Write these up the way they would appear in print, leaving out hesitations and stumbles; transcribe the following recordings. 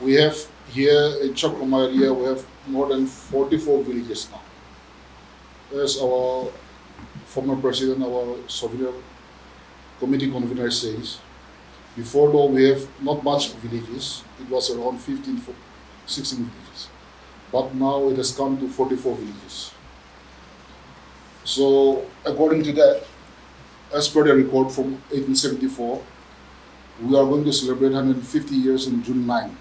We have here in Chakhroma area, we have more than 44 villages now. As our former president, our Soviet committee convener says, before though we have not much villages, it was around 15, 16 villages. But now it has come to 44 villages. So according to that, as per the record from 1874, we are going to celebrate 150 years on June 9,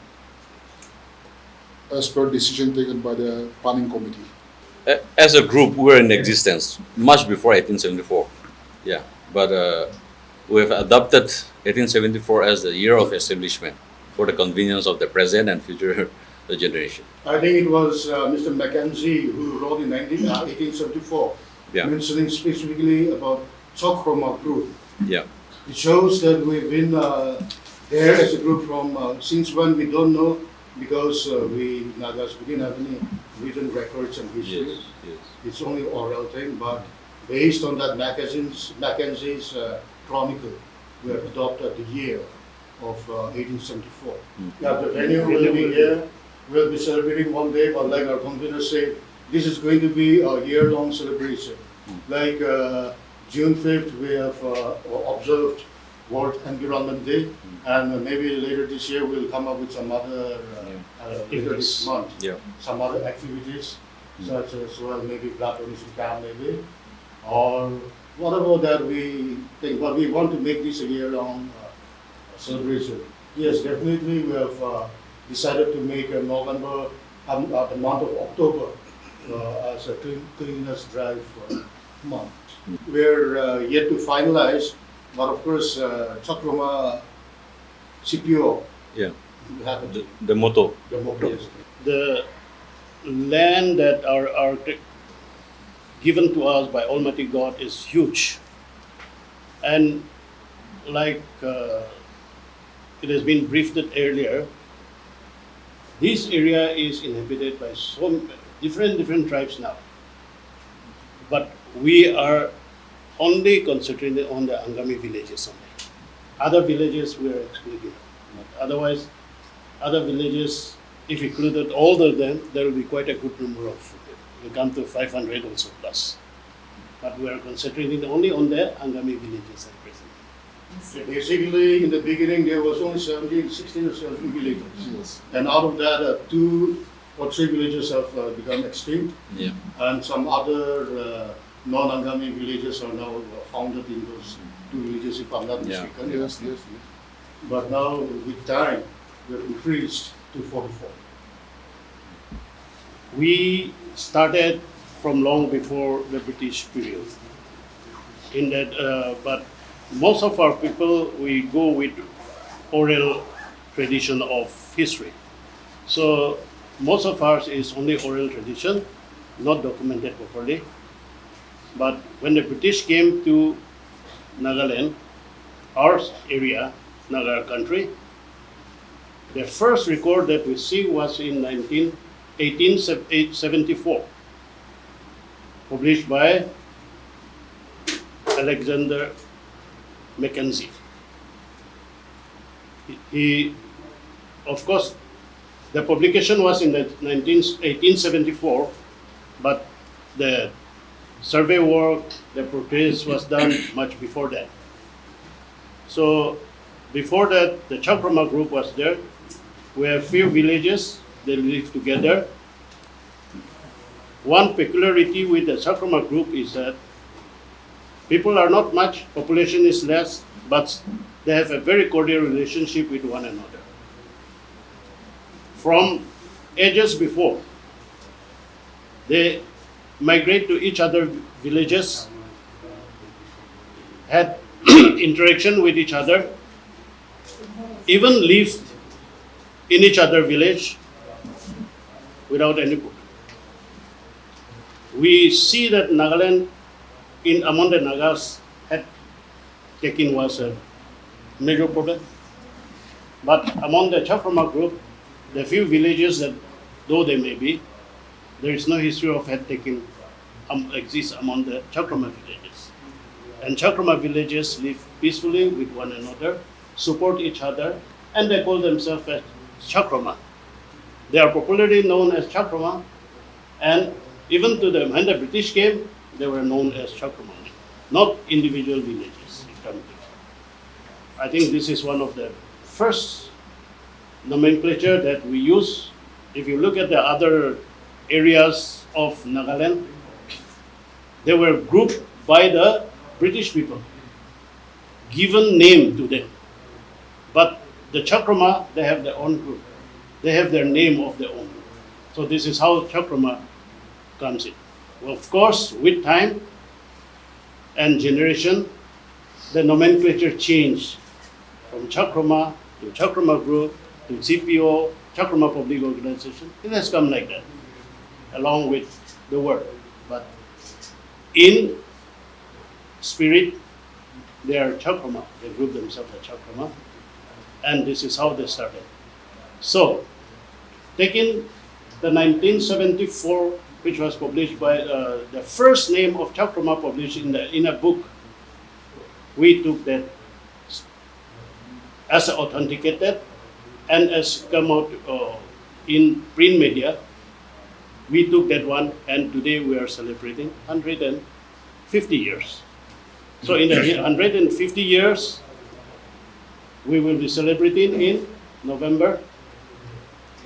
as per decision taken by the planning committee. As a group, we're in existence much before 1874. Yeah, but we have adopted 1874 as the year of establishment for the convenience of the present and future generation. I think it was Mr. Mackenzie who wrote in 1874, Yeah. mentioning specifically about Chakhroma group. Yeah, It shows that we've been there as a group from since when we don't know, because we Nagas we didn't have any written records and history. yes. It's only oral thing, but based on that Mackenzie's chronicle, we have adopted the year of 1874. Now the venue will be here. We'll be celebrating one day, but like our convener said, this is going to be a year-long celebration. Like June 5th, we have observed World Environment Day, and maybe later this year we'll come up with some other, later this month, Yeah. some other activities, such as, well, maybe blood donation camp maybe, or whatever that we think. But we want to make this a year-long celebration. Yes, definitely we have decided to make November, the month of October, as a cleanliness drive month. We're yet to finalize, but of course, Chakhroma CPO Yeah. have The motto. the motto. Yes. The land that are given to us by Almighty God is huge. And like it has been briefed earlier, this area is inhabited by so different tribes now. But we are only concentrated on the Angami villages only. Other villages we are excluding. Otherwise, other villages, if included all of them, there will be quite a good number of, will come to 500 also plus. But we are concentrating only on the Angami villages at present. So basically, in the beginning, there was only 16 or 17 villages. Yes. And out of that, 2 or 3 villages have become extinct, Yeah. and some other non-Angami villages are now founded in those 2 villages, if I'm not Yeah. mistaken. Yes, yes, yes. But now, with time, we've increased to 44. We started from long before the British period. In that, but most of our people, we go with oral tradition of history. So most of ours is only oral tradition, not documented properly. But when the British came to Nagaland, our area, Naga country, the first record that we see was in 1874, published by Alexander Mackenzie. He, of course, the publication was in 1874, but the survey work, the portraits was done much before that. So before that, the Chakhroma group was there. We have few villages, they live together. One peculiarity with the Chakhroma group is that people are not much, population is less, but they have a very cordial relationship with one another. From ages before, they migrate to each other villages, had interaction with each other, even lived in each other village without any problem. We see that Nagaland among the Nagas had taken was a major problem. But among the Chakhroma group, the few villages that, though they may be, there is no history of head taking exists among the Chakhroma villages. And Chakhroma villages live peacefully with one another, support each other, and they call themselves as Chakhroma. They are popularly known as Chakhroma, and even to them, when the British came, they were known as Chakhroma, not individual villages. I think this is one of the first nomenclature that we use. If you look at the other areas of Nagaland, they were grouped by the British people, given name to them. But the Chakhroma, they have their own group. They have their name of their own. So this is how Chakhroma comes in. Well, of course, with time and generation, the nomenclature changed from Chakhroma to Chakhroma Group to CPO, Chakhroma Public Organisation. It has come like that, along with the word. But in spirit, they are Chakhroma. They group themselves as Chakhroma. And this is how they started. So, taking the 1974, which was published by the first name of Chakhroma published in a book, we took that as authenticated and as come out in print media. We took that one, and today we are celebrating 150 years. So in the 150 years, we will be celebrating in November.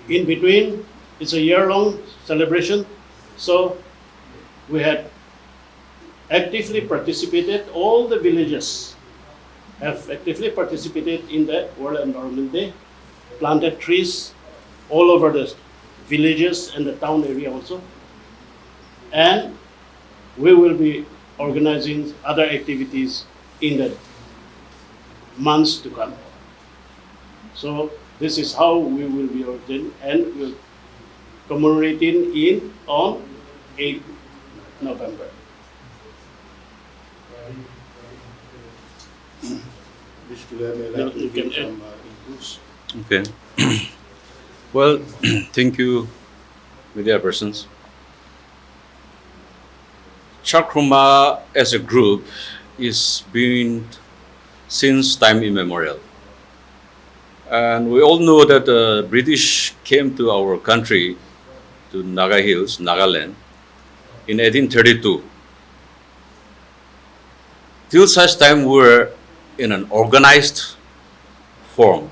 In between, it's a year-long celebration. So we had actively participated, all the villages have actively participated in the World Environment Day, planted trees all over the villages and the town area also. And we will be organizing other activities in the months to come. So this is how we will be organizing, and we'll commemorating on 8 November. Mr. Lam, may I like to You can give some inputs? Okay. Well, thank you, media persons. Chakhroma as a group is been since time immemorial. And we all know that the British came to our country, to Naga Hills, Nagaland, in 1832. Till such time we were in an organized form.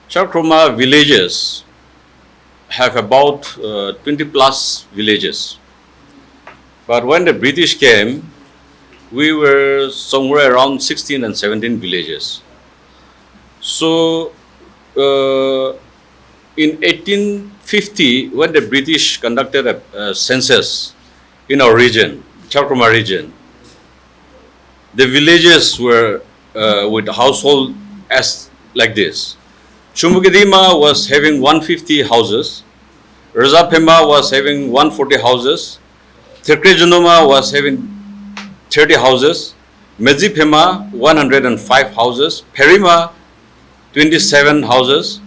Chakhroma villages have about 20 plus villages. But when the British came, we were somewhere around 16 and 17 villages. So in 1850, when the British conducted a census in our region, Chakhroma region, the villages were with household as like this. Chumukidima was having 150 houses, Razapema was having 140 houses, Tekrejunoma was having 30 houses, Medzipema 105 houses, Perima 27 houses,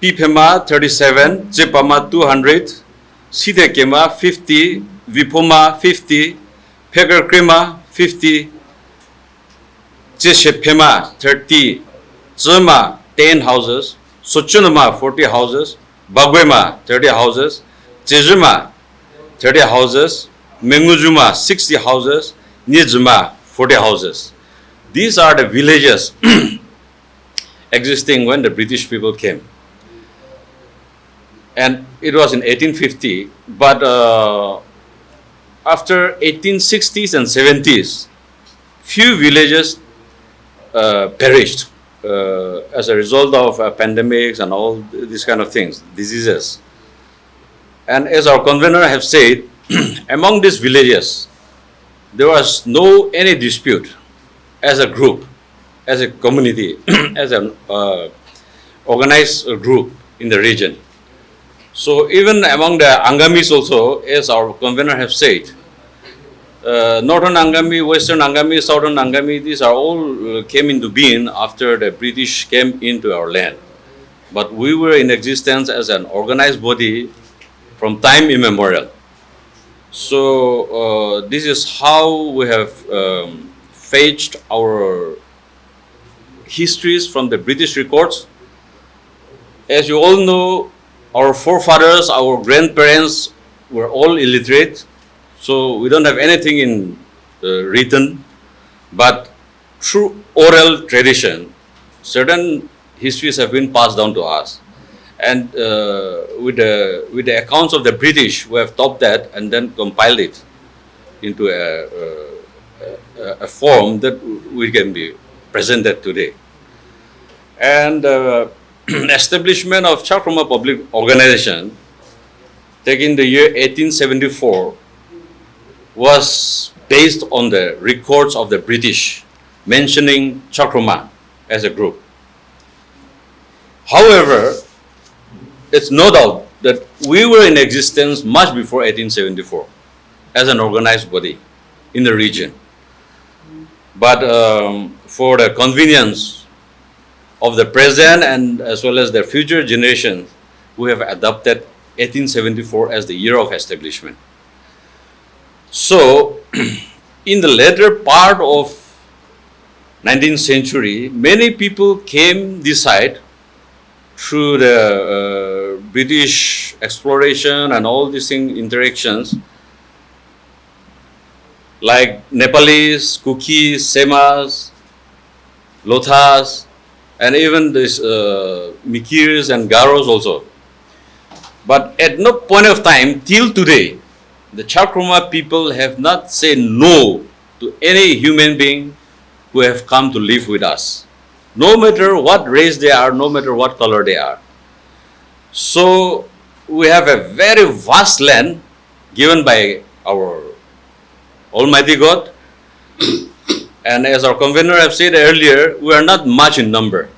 Pipema 37, Jepama 200, Sitekema 50, Vipoma 50, Pegarkrema 50, Jeshepema 30, Zema 10 houses, Sochunama 40 houses, Bagwema 30 houses, Jejuma 30 houses, Mengujuma 60 houses, Nijuma 40 houses. These are the villages existing when the British people came. And it was in 1850, but after 1860s and 70s, few villages perished as a result of pandemics and all these kind of things, diseases. And as our convener have said, among these villages, there was no any dispute as a group, as a community, as an organized group in the region. So even among the Angamis also, as our convener have said, Northern Angami, Western Angami, Southern Angami, these are all came into being after the British came into our land. But we were in existence as an organized body from time immemorial. So this is how we have fetched our histories from the British records As you all know, our forefathers, our grandparents were all illiterate, so we don't have anything in written, but through oral tradition, certain histories have been passed down to us. And with the accounts of the British, who have topped that and then compiled it into a form that we can be presented today. And establishment of Chakhroma Public Organisation, taking the year 1874, was based on the records of the British mentioning Chakhroma as a group. However, it's no doubt that we were in existence much before 1874 as an organized body in the region. But for the convenience of the present and as well as the future generations, we have adopted 1874 as the year of establishment. So, in the later part of 19th century, many people came this side through the British exploration and all these interactions, like Nepalese, Kukis, Semas, Lothas, and even this Mikirs and Garos also. But at no point of time till today, the Chakhroma people have not said no to any human being who have come to live with us, no matter what race they are, no matter what color they are. So we have a very vast land given by our Almighty God. And as our convener have said earlier, we are not much in number.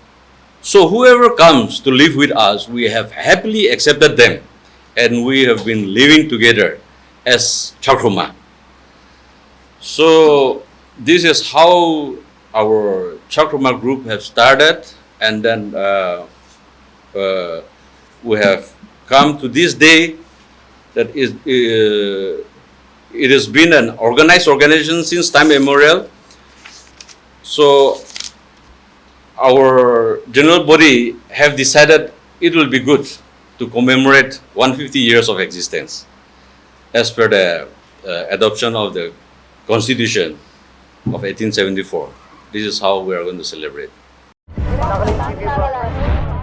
So whoever comes to live with us, we have happily accepted them, and we have been living together as Chakhroma. So this is how our Chakhroma group have started, and then we have come to this day that it has been an organized organization since time immemorial. So our general body have decided it will be good to commemorate 150 years of existence as per the adoption of the Constitution of 1874. This is how we are going to celebrate.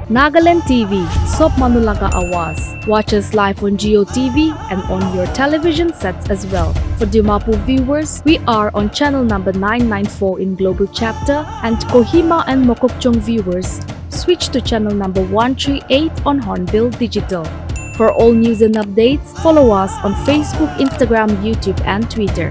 Nagaland TV, Sob Manulaga Awas. Watch us live on Geo TV and on your television sets as well. For Dimapur viewers, we are on channel number 994 in Global Chapter, and Kohima and Mokokchung viewers, switch to channel number 138 on Hornbill Digital. For all news and updates, follow us on Facebook, Instagram, YouTube, and Twitter.